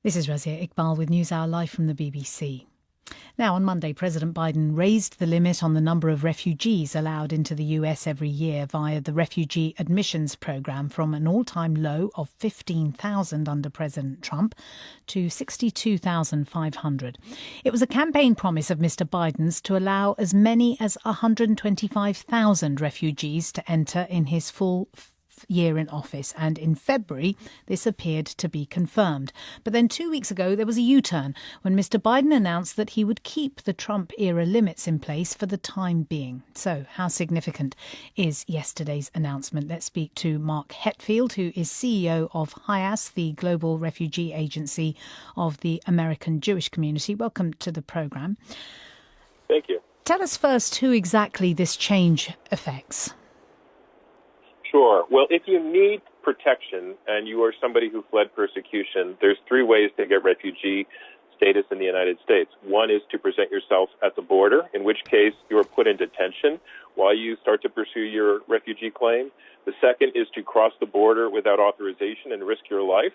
This is Razia Iqbal with NewsHour live from the BBC. Now, on Monday, President Biden raised the limit on the number of refugees allowed into the US every year via the refugee admissions program from an all-time low of 15,000 under President Trump to 62,500. It was a campaign promise of Mr. Biden's to allow as many as 125,000 refugees to enter in his full year in office, and in February this appeared to be confirmed. But then 2 weeks ago there was a U-turn when Mr. Biden announced that he would keep the Trump-era limits in place for the time being. So how significant is yesterday's announcement? Let's speak to Mark Hetfield, who is CEO of HIAS, the global refugee agency of the American Jewish community. Welcome to the programme. Thank you. Tell us first who exactly this change affects. Sure. Well, if you need protection and you are somebody who fled persecution, there's three ways to get refugee status in the United States. One is to present yourself at the border, in which case you are put in detention while you start to pursue your refugee claim. The second is to cross the border without authorization and risk your life.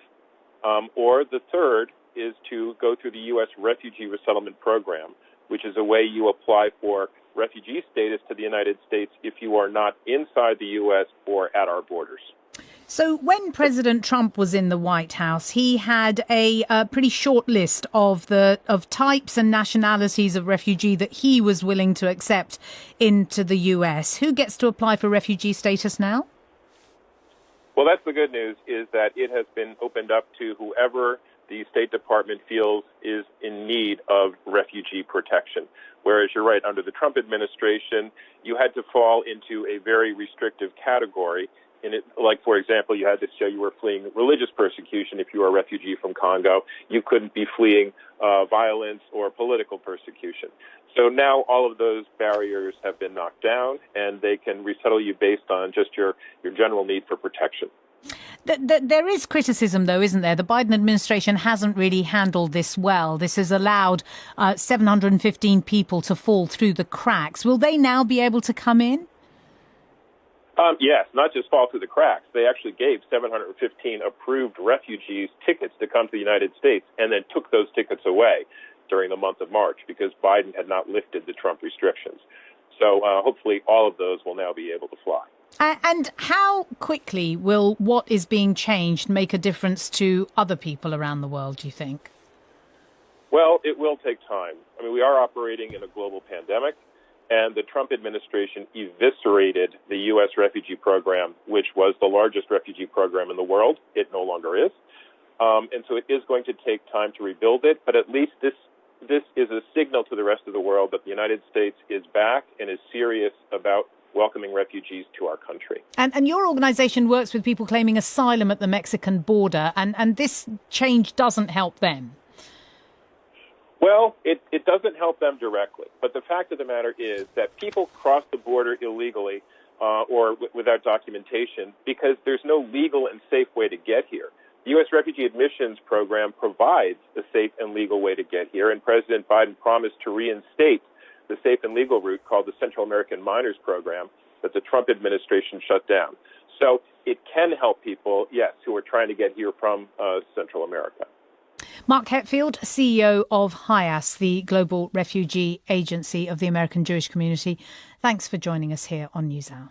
Or the third is to go through the U.S. Refugee Resettlement Program, which is a way you apply for refugee status to the United States if you are not inside the U.S. or at our borders. So when President Trump was in the White House, he had a pretty short list of types and nationalities of refugee that he was willing to accept into the U.S. Who gets to apply for refugee status now? Well, that's the good news, is that it has been opened up to whoever the State Department feels is in need of refugee protection. Whereas you're right, under the Trump administration, you had to fall into a very restrictive category. Like, for example, you had to show you were fleeing religious persecution if you were a refugee from Congo. You couldn't be fleeing violence or political persecution. So now all of those barriers have been knocked down, and they can resettle you based on just your general need for protection. There is criticism, though, isn't there? The Biden administration hasn't really handled this well. This has allowed 715 people to fall through the cracks. Will they now be able to come in? Yes, not just fall through the cracks. They actually gave 715 approved refugees tickets to come to the United States and then took those tickets away during the month of March because Biden had not lifted the Trump restrictions. So hopefully all of those will now be able to fly. And how quickly will what is being changed make a difference to other people around the world, do you think? Well, it will take time. I mean, we are operating in a global pandemic, and the Trump administration eviscerated the U.S. refugee program, which was the largest refugee program in the world. It no longer is. And so it is going to take time to rebuild it, but at least this is a signal to the rest of the world that the United States is back and is serious about welcoming refugees to our country. And your organisation works with people claiming asylum at the Mexican border, and this change doesn't help them. Well, it doesn't help them directly. But the fact of the matter is that people cross the border illegally or without documentation because there's no legal and safe way to get here. The U.S. Refugee Admissions Program provides a safe and legal way to get here, and President Biden promised to reinstate the safe and legal route called the Central American Minors Program that the Trump administration shut down. So it can help people, yes, who are trying to get here from Central America. Mark Hetfield, CEO of HIAS, the global refugee agency of the American Jewish community. Thanks for joining us here on NewsHour.